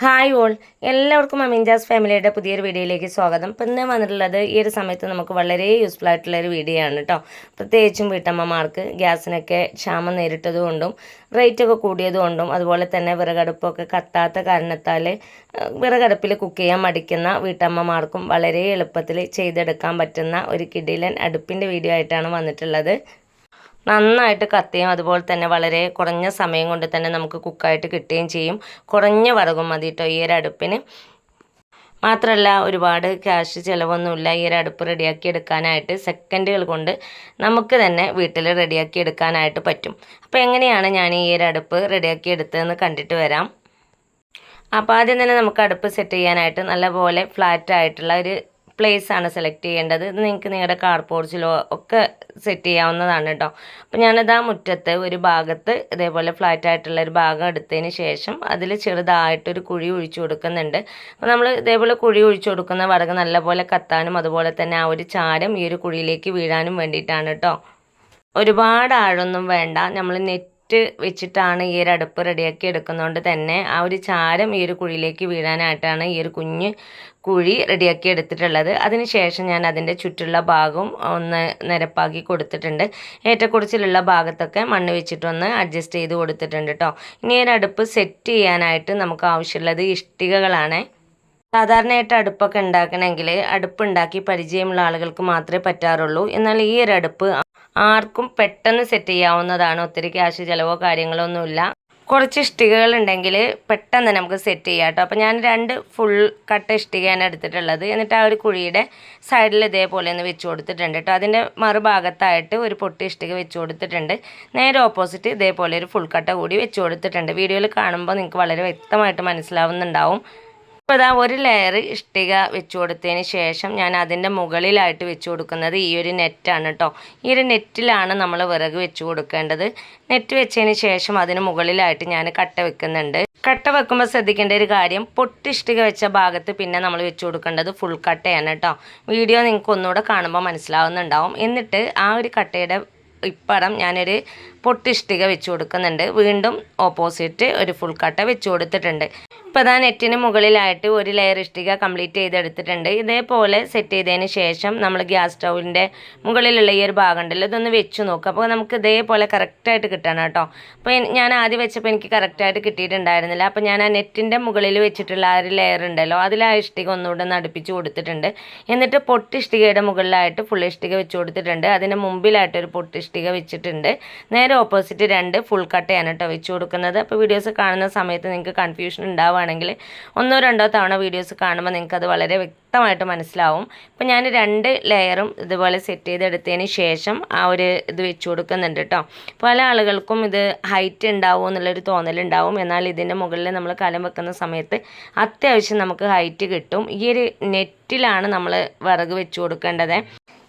Hi all, എല്ലാവർക്കും അമീൻജാസ് ഫാമിലിയുടെ പുതിയൊരു വീഡിയോയിലേക്ക് സ്വാഗതം. ഇപ്പം ഇന്ന് വന്നിട്ടുള്ളത് ഈ ഒരു സമയത്ത് നമുക്ക് വളരെ യൂസ്ഫുൾ ആയിട്ടുള്ളൊരു വീഡിയോ ആണ് കേട്ടോ. പ്രത്യേകിച്ചും വീട്ടമ്മമാർക്ക് ഗ്യാസിനൊക്കെ ക്ഷാമം നേരിട്ടതുകൊണ്ടും റേറ്റൊക്കെ കൂടിയതുകൊണ്ടും അതുപോലെ തന്നെ വിറകടുപ്പൊക്കെ കത്താത്ത കാരണത്താൽ വിറകടുപ്പിൽ കുക്ക് ചെയ്യാൻ മടിക്കുന്ന വീട്ടമ്മമാർക്കും വളരെ എളുപ്പത്തിൽ ചെയ്തെടുക്കാൻ പറ്റുന്ന ഒരു കിടിലൻ അടുപ്പിൻ്റെ വീഡിയോ ആയിട്ടാണ് വന്നിട്ടുള്ളത്. നന്നായിട്ട് കത്തുകയും അതുപോലെ തന്നെ വളരെ കുറഞ്ഞ സമയം കൊണ്ട് തന്നെ നമുക്ക് കുക്കായിട്ട് കിട്ടുകയും ചെയ്യും. കുറഞ്ഞ വിറകും മതി കേട്ടോ ഈ ഒരു അടുപ്പിന്. മാത്രമല്ല ഒരുപാട് ക്യാഷ് ചിലവൊന്നുമില്ല ഈ ഒരു അടുപ്പ് റെഡിയാക്കി എടുക്കാനായിട്ട്. സെക്കൻഡുകൾ കൊണ്ട് നമുക്ക് തന്നെ വീട്ടിൽ റെഡിയാക്കി എടുക്കാനായിട്ട് പറ്റും. അപ്പോൾ എങ്ങനെയാണ് ഞാൻ ഈ ഒരു അടുപ്പ് റെഡിയാക്കി എടുത്തതെന്ന് കണ്ടിട്ട് വരാം. അപ്പോൾ ആദ്യം തന്നെ നമുക്ക് അടുപ്പ് സെറ്റ് ചെയ്യാനായിട്ട് നല്ലപോലെ ഫ്ലാറ്റ് ആയിട്ടുള്ള ഒരു പ്ലേസ് ആണ് സെലക്ട് ചെയ്യേണ്ടത്. ഇത് നിങ്ങൾക്ക് നിങ്ങളുടെ കാർ പോർച്ചിലോ ഒക്കെ സെറ്റ് ചെയ്യാവുന്നതാണ് കേട്ടോ. അപ്പോൾ ഞാനത് മുറ്റത്ത് ഒരു ഭാഗത്ത് ഇതേപോലെ ഫ്ലാറ്റ് ആയിട്ടുള്ള ഒരു ഭാഗം എടുത്തതിന് ശേഷം അതിൽ ചെറുതായിട്ടൊരു കുഴി ഒഴിച്ചു കൊടുക്കുന്നുണ്ട്. അപ്പോൾ നമ്മൾ ഇതേപോലെ കുഴി ഒഴിച്ചു കൊടുക്കുന്ന വിറക് നല്ലപോലെ കത്താനും അതുപോലെ തന്നെ ആ ഒരു ചാരം ഈ ഒരു കുഴിയിലേക്ക് വീഴാനും വേണ്ടിയിട്ടാണ് കേട്ടോ. ഒരുപാട് ആഴമൊന്നും വേണ്ട. നമ്മൾ നെറ്റ് വെച്ചിട്ടാണ് ഈ ഒരു അടുപ്പ് റെഡിയാക്കി എടുക്കുന്നതുകൊണ്ട് തന്നെ ആ ഒരു ചാരം ഈ ഒരു കുഴിയിലേക്ക് വീഴാനായിട്ടാണ് ഈ ഒരു കുഞ്ഞ് കുഴി റെഡിയാക്കി എടുത്തിട്ടുള്ളത്. അതിനുശേഷം ഞാൻ അതിൻ്റെ ചുറ്റുള്ള ഭാഗവും ഒന്ന് നിരപ്പാക്കി കൊടുത്തിട്ടുണ്ട്. ഏറ്റക്കുറച്ചിലുള്ള ഭാഗത്തൊക്കെ മണ്ണ് വെച്ചിട്ടൊന്ന് അഡ്ജസ്റ്റ് ചെയ്ത് കൊടുത്തിട്ടുണ്ട് കേട്ടോ. ഇനി ഒരു അടുപ്പ് സെറ്റ് ചെയ്യാനായിട്ട് നമുക്ക് ആവശ്യമുള്ളത് ഇഷ്ടികകളാണ്. സാധാരണയായിട്ട് അടുപ്പൊക്കെ ഉണ്ടാക്കണമെങ്കിൽ അടുപ്പുണ്ടാക്കി പരിചയമുള്ള ആളുകൾക്ക് മാത്രമേ പറ്റാറുള്ളൂ. എന്നാൽ ഈ ഒരു അടുപ്പ് ആർക്കും പെട്ടെന്ന് സെറ്റ് ചെയ്യാവുന്നതാണ്. ഒത്തിരി ക്യാഷ് ചിലവോ കാര്യങ്ങളോ ഒന്നുമില്ല. കുറച്ച് ഇഷ്ടികകൾ ഉണ്ടെങ്കിൽ പെട്ടെന്ന് നമുക്ക് സെറ്റ് ചെയ്യാം കേട്ടോ. അപ്പോൾ ഞാൻ 2 ഫുൾ കട്ട ഇഷ്ടികയാണ് എടുത്തിട്ടുള്ളത്. എന്നിട്ട് ആ ഒരു കുഴിയുടെ സൈഡിൽ ഇതേപോലെ ഒന്ന് വെച്ച് കൊടുത്തിട്ടുണ്ട് കേട്ടോ. അതിൻ്റെ മറുഭാഗത്തായിട്ട് ഒരു പൊട്ടി ഇഷ്ടിക വെച്ച് കൊടുത്തിട്ടുണ്ട്. നേരെ ഓപ്പോസിറ്റ് ഇതേപോലെ ഒരു ഫുൾ കട്ട കൂടി വെച്ച് കൊടുത്തിട്ടുണ്ട്. വീഡിയോയിൽ കാണുമ്പോൾ നിങ്ങൾക്ക് വളരെ വ്യക്തമായിട്ട് മനസ്സിലാവുന്നുണ്ടാവും. അപ്പോൾ അതാ ഒരു ലെയർ ഇഷ്ടിക വെച്ച് കൊടുത്തതിന് ശേഷം ഞാൻ അതിൻ്റെ മുകളിലായിട്ട് വെച്ച് കൊടുക്കുന്നത് ഈ ഒരു നെറ്റാണ് കേട്ടോ. ഈ ഒരു നെറ്റിലാണ് നമ്മൾ വിറക് വെച്ച് കൊടുക്കേണ്ടത്. നെറ്റ് വെച്ചതിന് ശേഷം അതിന് മുകളിലായിട്ട് ഞാൻ കട്ട വെക്കുന്നുണ്ട്. കട്ട വെക്കുമ്പോൾ ശ്രദ്ധിക്കേണ്ട ഒരു കാര്യം, പൊട്ടിഷ്ടിക വെച്ച ഭാഗത്ത് പിന്നെ നമ്മൾ വെച്ച് കൊടുക്കേണ്ടത് ഫുൾ കട്ടയാണ് കേട്ടോ. വീഡിയോ നിങ്ങൾക്ക് ഒന്നുകൂടെ കാണുമ്പോൾ മനസ്സിലാവുന്നുണ്ടാവും. എന്നിട്ട് ആ ഒരു കട്ടയുടെ ഇപ്പുറം ഞാനൊരു പൊട്ടിഷ്ടിക വെച്ച് കൊടുക്കുന്നുണ്ട്. വീണ്ടും ഓപ്പോസിറ്റ് ഒരു ഫുൾ കട്ട വെച്ച് കൊടുത്തിട്ടുണ്ട്. ഇപ്പോൾ അതാ നെറ്റിന് മുകളിലായിട്ട് ഒരു ലെയർ ഇഷ്ടിക കംപ്ലീറ്റ് ചെയ്തെടുത്തിട്ടുണ്ട്. ഇതേപോലെ സെറ്റ് ചെയ്തതിന് ശേഷം നമ്മൾ ഗ്യാസ് സ്റ്റൗവിൻ്റെ മുകളിലുള്ള ഈ ഒരു ഭാഗം ഉണ്ടല്ലോ, ഇതൊന്ന് വെച്ച് നോക്കുക. അപ്പോൾ നമുക്ക് ഇതേപോലെ കറക്റ്റായിട്ട് കിട്ടണം കേട്ടോ. അപ്പോൾ ഞാൻ ആദ്യം വെച്ചപ്പോൾ എനിക്ക് കറക്റ്റായിട്ട് കിട്ടിയിട്ടുണ്ടായിരുന്നില്ല. അപ്പോൾ ഞാൻ ആ നെറ്റിൻ്റെ മുകളിൽ വെച്ചിട്ടുള്ള ആ ഒരു ലെയർ ഉണ്ടല്ലോ, അതിൽ ആ ഇഷ്ടിക ഒന്നുകൂടെ ഒന്ന് അടുപ്പിച്ച് കൊടുത്തിട്ടുണ്ട്. എന്നിട്ട് പൊട്ടിഷ്ടികയുടെ മുകളിലായിട്ട് ഫുൾ ഇഷ്ടിക വെച്ച് കൊടുത്തിട്ടുണ്ട്. അതിന് മുമ്പിലായിട്ട് ഒരു പൊട്ടിഷ്ടിക വെച്ചിട്ടുണ്ട്. നേരെ ഓപ്പോസിറ്റ് 2 ഫുൾ കട്ടയാണ് കേട്ടോ വെച്ച് കൊടുക്കുന്നത്. അപ്പോൾ വീഡിയോസ് കാണുന്ന സമയത്ത് നിങ്ങൾക്ക് കൺഫ്യൂഷൻ ഉണ്ടാവുകയാണെങ്കിൽ 1-2 തവണ വീഡിയോസ് കാണുമ്പോൾ നിങ്ങൾക്ക് അത് വളരെ വ്യക്തമായിട്ട് മനസ്സിലാവും. അപ്പോൾ ഞാൻ 2 ലെയറും ഇതുപോലെ സെറ്റ് ചെയ്തെടുത്തതിന് ശേഷം ആ ഒരു ഇത് വെച്ച് കൊടുക്കുന്നുണ്ട് കേട്ടോ. പല ആളുകൾക്കും ഇത് ഹൈറ്റ് ഉണ്ടാവും എന്നുള്ളൊരു തോന്നലുണ്ടാവും. എന്നാൽ ഇതിൻ്റെ മുകളിൽ നമ്മൾ കലം വെക്കുന്ന സമയത്ത് അത്യാവശ്യം നമുക്ക് ഹൈറ്റ് കിട്ടും. ഈ ഒരു നെറ്റിലാണ് നമ്മൾ വിറക് വെച്ച് കൊടുക്കേണ്ടത്.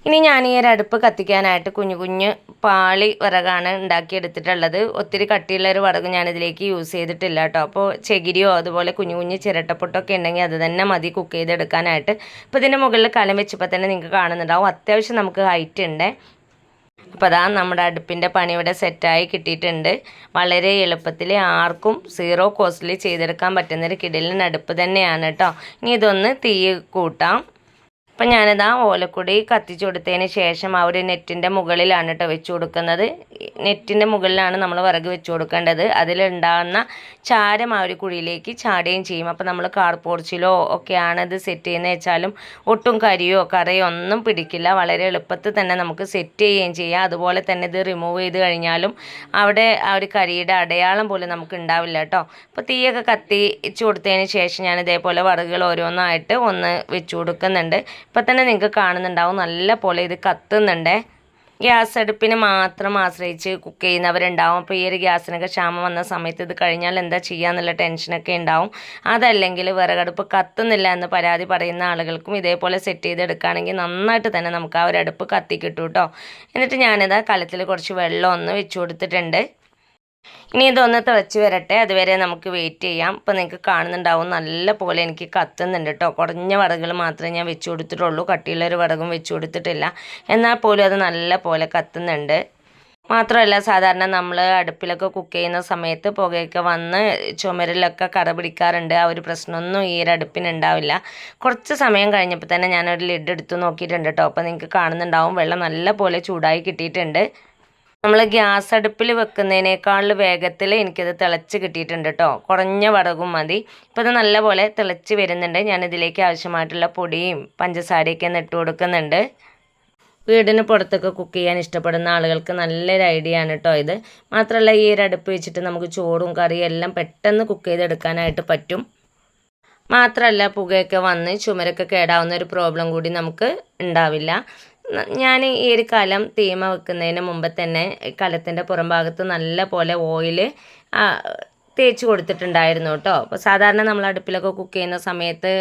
ഇനി ഞാൻ ഈ ഒരു അടുപ്പ് കത്തിക്കാനായിട്ട് കുഞ്ഞു കുഞ്ഞ് പാളി വിറകാണ് ഉണ്ടാക്കിയെടുത്തിട്ടുള്ളത്. ഒത്തിരി കട്ടിയുള്ള ഒരു വിറക് ഞാനിതിലേക്ക് യൂസ് ചെയ്തിട്ടില്ല കേട്ടോ. അപ്പോൾ ചകിരിയോ അതുപോലെ കുഞ്ഞു കുഞ്ഞ് ചിരട്ടപ്പൊട്ടൊക്കെ ഉണ്ടെങ്കിൽ അത് തന്നെ മതി കുക്ക് ചെയ്തെടുക്കാനായിട്ട്. അപ്പോൾ ഇതിൻ്റെ മുകളിൽ കലം വെച്ചപ്പോൾ തന്നെ നിങ്ങൾക്ക് കാണുന്നുണ്ടാവും അത്യാവശ്യം നമുക്ക് ഹൈറ്റ് ഉണ്ട്. അപ്പോൾ അതാ നമ്മുടെ അടുപ്പിൻ്റെ പണി ഇവിടെ സെറ്റായി കിട്ടിയിട്ടുണ്ട്. വളരെ എളുപ്പത്തിൽ ആർക്കും 0 കോസ്റ്റിൽ ചെയ്തെടുക്കാൻ പറ്റുന്നൊരു കിടിലൻ അടുപ്പ് തന്നെയാണ് കേട്ടോ. ഇനി ഇതൊന്ന് തീ കൂട്ടാം. അപ്പം ഞാനിതാ ഓലക്കൊടി കത്തിച്ചു കൊടുത്തതിന് ശേഷം ആ ഒരു നെറ്റിൻ്റെ മുകളിലാണ് കേട്ടോ വെച്ച് കൊടുക്കുന്നത്. നെറ്റിൻ്റെ മുകളിലാണ് നമ്മൾ വിറക് വെച്ച് കൊടുക്കേണ്ടത്. അതിലുണ്ടാകുന്ന ചാരം ആ ഒരു കുഴിയിലേക്ക് ചാടുകയും ചെയ്യും. അപ്പോൾ നമ്മൾ കാർ പോർച്ചിലോ ഒക്കെയാണ് ഇത് സെറ്റ് ചെയ്യുന്നത് വെച്ചാലും ഒട്ടും കരിയോ കറയോ ഒന്നും പിടിക്കില്ല. വളരെ എളുപ്പത്തിൽ തന്നെ നമുക്ക് സെറ്റ് ചെയ്യുകയും ചെയ്യാം. അതുപോലെ തന്നെ ഇത് റിമൂവ് ചെയ്ത് കഴിഞ്ഞാലും അവിടെ ആ ഒരു കരിയുടെ അടയാളം പോലും നമുക്ക് ഉണ്ടാവില്ല കേട്ടോ. അപ്പോൾ തീയൊക്കെ കത്തിച്ച് കൊടുത്തതിന് ശേഷം ഞാൻ ഇതേപോലെ വിറകുകൾ ഓരോന്നായിട്ട് ഒന്ന് വെച്ച് കൊടുക്കുന്നുണ്ട്. ഇപ്പം തന്നെ നിങ്ങൾക്ക് കാണുന്നുണ്ടാവും നല്ല പോലെ ഇത് കത്തുന്നുണ്ട്. ഗ്യാസ് അടുപ്പിന് മാത്രം ആശ്രയിച്ച് കുക്ക് ചെയ്യുന്നവരുണ്ടാവും. അപ്പോൾ ഈ ഒരു ഗ്യാസിനൊക്കെ ക്ഷാമം വന്ന സമയത്ത് ഇത് കഴിഞ്ഞാൽ എന്താ ചെയ്യാന്നുള്ള ടെൻഷനൊക്കെ ഉണ്ടാവും. അതല്ലെങ്കിൽ വിറകടുപ്പ് കത്തുന്നില്ല എന്ന് പരാതി പറയുന്ന ആളുകൾക്കും ഇതേപോലെ സെറ്റ് ചെയ്തെടുക്കുകയാണെങ്കിൽ നന്നായിട്ട് തന്നെ നമുക്ക് ആ ഒരു അടുപ്പ് കത്തി കിട്ടും കേട്ടോ. എന്നിട്ട് ഞാനിതാ കലത്തിൽ കുറച്ച് വെള്ളം ഒന്ന് വെച്ച് കൊടുത്തിട്ടുണ്ട്. ഇനി ഇതൊന്ന് തിളച്ച് വരട്ടെ, അതുവരെ നമുക്ക് വെയിറ്റ് ചെയ്യാം. ഇപ്പോൾ നിങ്ങൾക്ക് കാണുന്നുണ്ടാവും നല്ല പോലെ എനിക്ക് കത്തുന്നുണ്ട് കേട്ടോ. കുറഞ്ഞ വിറകുകൾ മാത്രമേ ഞാൻ വെച്ച് കൊടുത്തിട്ടുള്ളൂ. കട്ടിയുള്ളൊരു വിറകും വെച്ച് കൊടുത്തിട്ടില്ല. എന്നാൽ പോലും അത് നല്ല പോലെ കത്തുന്നുണ്ട്. മാത്രമല്ല സാധാരണ നമ്മൾ അടുപ്പിലൊക്കെ കുക്ക് ചെയ്യുന്ന സമയത്ത് പുകയൊക്കെ വന്ന് ചുമരിലൊക്കെ കറ പിടിക്കാറുണ്ട്. ആ ഒരു പ്രശ്നമൊന്നും ഈ ഒരു അടുപ്പിന് ഉണ്ടാവില്ല. കുറച്ച് സമയം കഴിഞ്ഞപ്പോൾ തന്നെ ഞാനൊരു ലിഡ് എടുത്ത് നോക്കിയിട്ടുണ്ട് കേട്ടോ. അപ്പോൾ നിങ്ങൾക്ക് കാണുന്നുണ്ടാവും വെള്ളം നല്ല പോലെ ചൂടായി കിട്ടിയിട്ടുണ്ട്. നമ്മൾ ഗ്യാസ് അടുപ്പിൽ വെക്കുന്നതിനേക്കാൾ വേഗത്തിൽ എനിക്കത് തിളച്ച് കിട്ടിയിട്ടുണ്ട് കേട്ടോ. കുറഞ്ഞ വറകും മതി. ഇപ്പോൾ ഇത് നല്ലപോലെ തിളച്ച് വരുന്നുണ്ട്. ഞാനിതിലേക്ക് ആവശ്യമായിട്ടുള്ള പൊടിയും പഞ്ചസാരയൊക്കെ ഒന്ന് ഇട്ട് കൊടുക്കുന്നുണ്ട്. വീടിന് പുറത്തൊക്കെ കുക്ക് ചെയ്യാൻ ഇഷ്ടപ്പെടുന്ന ആളുകൾക്ക് നല്ലൊരു ഐഡിയ ആണ് കേട്ടോ ഇത്. മാത്രമല്ല ഈ ഒരു അടുപ്പ് വെച്ചിട്ട് നമുക്ക് ചോറും കറിയും എല്ലാം പെട്ടെന്ന് കുക്ക് ചെയ്തെടുക്കാനായിട്ട് പറ്റും. മാത്രമല്ല പുകയൊക്കെ വന്ന് ചുമരൊക്കെ കേടാവുന്ന ഒരു പ്രോബ്ലം കൂടി നമുക്ക് ഉണ്ടാവില്ല. ഞാൻ ഈ ഒരു കലം തീമ വെക്കുന്നതിന് മുമ്പ് തന്നെ കലത്തിൻ്റെ പുറം ഭാഗത്ത് നല്ല പോലെ ഓയിൽ തേച്ച് കൊടുത്തിട്ടുണ്ടായിരുന്നു കേട്ടോ. അപ്പോൾ സാധാരണ നമ്മൾ അടുപ്പിലൊക്കെ കുക്ക് ചെയ്യുന്ന സമയത്ത്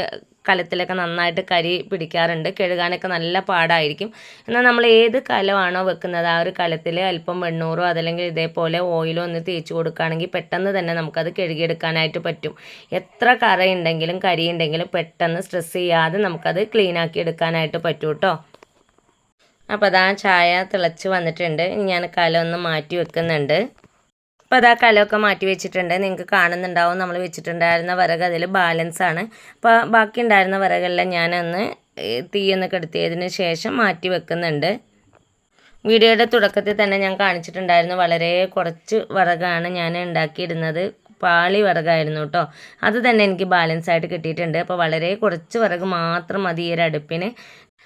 കലത്തിലൊക്കെ നന്നായിട്ട് കരി പിടിക്കാറുണ്ട്. കഴുകാനൊക്കെ നല്ല പാടായിരിക്കും. എന്നാൽ നമ്മൾ ഏത് കലമാണോ വെക്കുന്നത് ആ ഒരു കലത്തിൽ അല്പം വെണ്ണൂറോ അതല്ലെങ്കിൽ ഇതേപോലെ ഓയിലോ ഒന്ന് തേച്ച് കൊടുക്കുകയാണെങ്കിൽ പെട്ടെന്ന് തന്നെ നമുക്കത് കഴുകിയെടുക്കാനായിട്ട് പറ്റും. എത്ര കറയുണ്ടെങ്കിലും കരിയുണ്ടെങ്കിലും പെട്ടെന്ന് സ്ട്രെസ് ചെയ്യാതെ നമുക്കത് ക്ലീനാക്കി എടുക്കാനായിട്ട് പറ്റും കേട്ടോ. അപ്പോൾ അതാ ചായ തിളച്ച് വന്നിട്ടുണ്ട്. ഞാൻ കലം ഒന്ന് മാറ്റി വെക്കുന്നുണ്ട്. അപ്പോൾ അതാ കലമൊക്കെ മാറ്റി വെച്ചിട്ടുണ്ട്. നിങ്ങൾക്ക് കാണുന്നുണ്ടാവും നമ്മൾ വെച്ചിട്ടുണ്ടായിരുന്ന വിറക് അതിൽ ബാലൻസ് ആണ്. അപ്പോൾ ബാക്കി ഉണ്ടായിരുന്ന വിറകെല്ലാം ഞാനൊന്ന് തീയൊന്ന് കെടുത്തിയതിന് ശേഷം മാറ്റി വെക്കുന്നുണ്ട്. വീഡിയോയുടെ തുടക്കത്തിൽ തന്നെ ഞാൻ കാണിച്ചിട്ടുണ്ടായിരുന്നു വളരെ കുറച്ച് വിറകാണ് ഞാൻ ഉണ്ടാക്കിയിരുന്നത്. പാളി വിറകായിരുന്നു കേട്ടോ. അത് തന്നെ എനിക്ക് ബാലൻസ് ആയിട്ട് കിട്ടിയിട്ടുണ്ട്. അപ്പോൾ വളരെ കുറച്ച് വിറക് മാത്രം മതി ഈ ഒരു അടുപ്പിന്.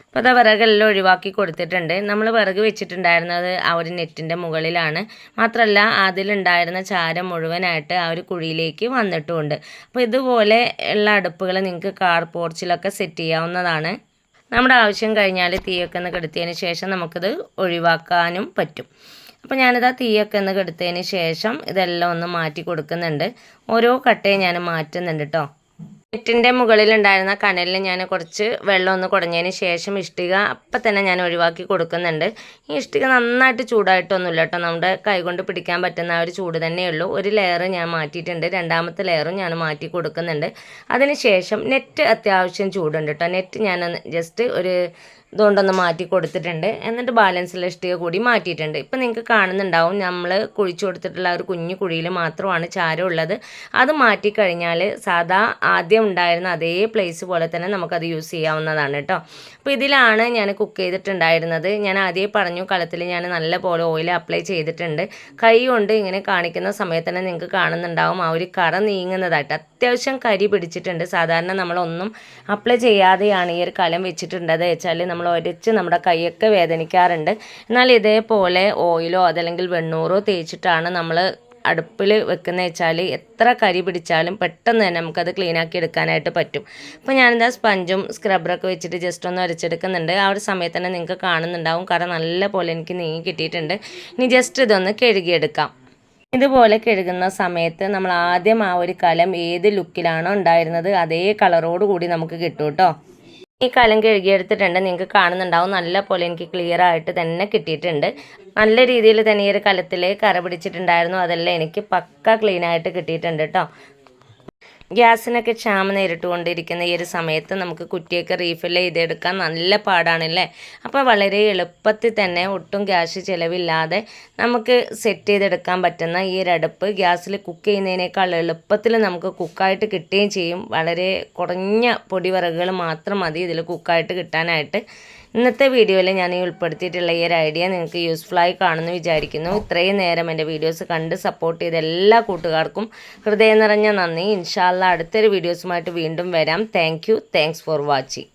അപ്പോൾ അത് വിറകെല്ലാം ഒഴിവാക്കി കൊടുത്തിട്ടുണ്ട്. നമ്മൾ വിറക് വെച്ചിട്ടുണ്ടായിരുന്നത് ആ ഒരു നെറ്റിൻ്റെ മുകളിലാണ്. മാത്രമല്ല അതിലുണ്ടായിരുന്ന ചാരം മുഴുവനായിട്ട് ആ ഒരു കുഴിയിലേക്ക് വന്നിട്ടുമുണ്ട്. അപ്പോൾ ഇതുപോലെ ഉള്ള അടുപ്പുകൾ നിങ്ങൾക്ക് കാർ പോർച്ചിലൊക്കെ സെറ്റ് ചെയ്യാവുന്നതാണ്. നമ്മുടെ ആവശ്യം കഴിഞ്ഞാൽ തീയൊക്കെ ഒന്ന് കെടുത്തിയതിന് ശേഷം നമുക്കിത് ഒഴിവാക്കാനും പറ്റും. അപ്പോൾ ഞാനിത് തീയൊക്കെ ഒന്ന് കെടുത്തതിന് ശേഷം ഇതെല്ലാം ഒന്ന് മാറ്റി കൊടുക്കുന്നുണ്ട്. ഓരോ കട്ടയും ഞാൻ മാറ്റുന്നുണ്ട് കേട്ടോ. നെറ്റിൻ്റെ മുകളിലുണ്ടായിരുന്ന കനലിൽ ഞാൻ കുറച്ച് വെള്ളം ഒന്ന് കുടഞ്ഞതിന് ശേഷം ഇഷ്ടിക അപ്പം തന്നെ ഞാൻ ഒഴിവാക്കി കൊടുക്കുന്നുണ്ട്. ഈ ഇഷ്ടിക നന്നായിട്ട് ചൂടായിട്ടൊന്നുമില്ല കേട്ടോ. നമ്മുടെ കൈകൊണ്ട് പിടിക്കാൻ പറ്റുന്ന ആ ഒരു ചൂട് തന്നെയുള്ളൂ. ഒരു ലെയർ ഞാൻ മാറ്റിയിട്ടുണ്ട്. രണ്ടാമത്തെ ലെയറും ഞാൻ മാറ്റി കൊടുക്കുന്നുണ്ട്. അതിന് ശേഷം നെറ്റ് അത്യാവശ്യം ചൂടുണ്ട് കേട്ടോ. നെറ്റ് ഞാൻ ജസ്റ്റ് ഒരു ഇതുകൊണ്ടൊന്ന് മാറ്റി കൊടുത്തിട്ടുണ്ട്. എന്നിട്ട് ബാലൻസിലെ ഇഷ്ടിക കൂടി മാറ്റിയിട്ടുണ്ട്. ഇപ്പം നിങ്ങൾക്ക് കാണുന്നുണ്ടാവും നമ്മൾ കുഴിച്ചു കൊടുത്തിട്ടുള്ള ഒരു കുഞ്ഞു കുഴിയിൽ മാത്രമാണ് ചാരം ഉള്ളത്. അത് മാറ്റിക്കഴിഞ്ഞാൽ സാധാ ആദ്യം ഉണ്ടായിരുന്ന അതേ പ്ലേസ് പോലെ തന്നെ നമുക്കത് യൂസ് ചെയ്യാവുന്നതാണ് കേട്ടോ. അപ്പോൾ ഇതിലാണ് ഞാൻ കുക്ക് ചെയ്തിട്ടുണ്ടായിരുന്നത്. ഞാൻ ആദ്യമേ പറഞ്ഞു കലത്തിൽ ഞാൻ നല്ല പോലെ ഓയിൽ അപ്ലൈ ചെയ്തിട്ടുണ്ട്. കൈ കൊണ്ട് ഇങ്ങനെ കാണിക്കുന്ന സമയത്ത് തന്നെ നിങ്ങൾക്ക് കാണുന്നുണ്ടാവും ആ ഒരു കറ നീങ്ങുന്നതായിട്ട്. അത്യാവശ്യം കരി പിടിച്ചിട്ടുണ്ട്. സാധാരണ നമ്മളൊന്നും അപ്ലൈ ചെയ്യാതെയാണ് ഈ ഒരു കലം വെച്ചിട്ടുണ്ടത് വെച്ചാൽ നമ്മൾ ഒരച്ച് നമ്മുടെ കൈയൊക്കെ വേദനിക്കാറുണ്ട്. എന്നാൽ ഇതേപോലെ ഓയിലോ അതല്ലെങ്കിൽ വെണ്ണൂറോ തേച്ചിട്ടാണ് നമ്മൾ അടുപ്പിൽ വെക്കുന്ന വെച്ചാൽ എത്ര കരി പിടിച്ചാലും പെട്ടെന്ന് തന്നെ നമുക്കത് ക്ലീനാക്കി എടുക്കാനായിട്ട് പറ്റും. അപ്പോൾ ഞാനിതാ സ്പഞ്ചും സ്ക്രബ്ബറൊക്കെ വെച്ചിട്ട് ജസ്റ്റ് ഒന്ന് അരച്ചെടുക്കുന്നുണ്ട്. ആ ഒരു സമയത്ത് തന്നെ നിങ്ങൾക്ക് കാണുന്നുണ്ടാവും കറ നല്ല പോലെ എനിക്ക് നീങ്ങി കിട്ടിയിട്ടുണ്ട്. ഇനി ജസ്റ്റ് ഇതൊന്ന് കഴുകിയെടുക്കാം. ഇതുപോലെ കഴുകുന്ന സമയത്ത് നമ്മൾ ആദ്യം ആ ഒരു കലം ഏത് ലുക്കിലാണോ ഉണ്ടായിരുന്നത് അതേ കളറോട് കൂടി നമുക്ക് കിട്ടും കേട്ടോ. ഈ കലം കഴുകിയെടുത്തിട്ടുണ്ട്. നിങ്ങൾക്ക് കാണുന്നുണ്ടാവും നല്ല പോലെ എനിക്ക് ക്ലിയർ ആയിട്ട് തന്നെ കിട്ടിയിട്ടുണ്ട്. നല്ല രീതിയിൽ തന്നെ ഈ ഒരു കലത്തിൽ കറ പിടിച്ചിട്ടുണ്ടായിരുന്നു. അതെല്ലാം എനിക്ക് പക്ക ക്ലീനായിട്ട് കിട്ടിയിട്ടുണ്ട് കേട്ടോ. ഗ്യാസിനൊക്കെ ക്ഷാമം നേരിട്ടുകൊണ്ടിരിക്കുന്ന ഈ ഒരു സമയത്ത് നമുക്ക് കുറ്റിയൊക്കെ റീഫിൽ ചെയ്തെടുക്കാൻ നല്ല പാടാണല്ലേ. അപ്പോൾ വളരെ എളുപ്പത്തിൽ തന്നെ ഒട്ടും ഗ്യാസ് ചിലവില്ലാതെ നമുക്ക് സെറ്റ് ചെയ്തെടുക്കാൻ പറ്റുന്ന ഈ ഒരു അടുപ്പ് ഗ്യാസിൽ കുക്ക് ചെയ്യുന്നതിനേക്കാൾ എളുപ്പത്തിൽ നമുക്ക് കുക്കായിട്ട് കിട്ടുകയും ചെയ്യും. വളരെ കുറഞ്ഞ പൊടിവിറകുകൾ മാത്രം മതി ഇതിൽ കുക്കായിട്ട് കിട്ടാനായിട്ട്. ഇന്നത്തെ വീഡിയോയിൽ ഞാൻ ഈ ഉൾപ്പെടുത്തിയിട്ടുള്ള ഈ ഒരു ഐഡിയ നിങ്ങൾക്ക് യൂസ്ഫുള്ളായി കാണുമെന്ന് വിചാരിക്കുന്നു. ഇത്രയും നേരം എൻ്റെ വീഡിയോസ് കണ്ട് സപ്പോർട്ട് ചെയ്ത എല്ലാ കൂട്ടുകാർക്കും ഹൃദയം നിറഞ്ഞ നന്ദി. ഇൻഷാ അല്ലാഹ് അടുത്തൊരു വീഡിയോസുമായിട്ട് വീണ്ടും വരാം. Thanks for watching.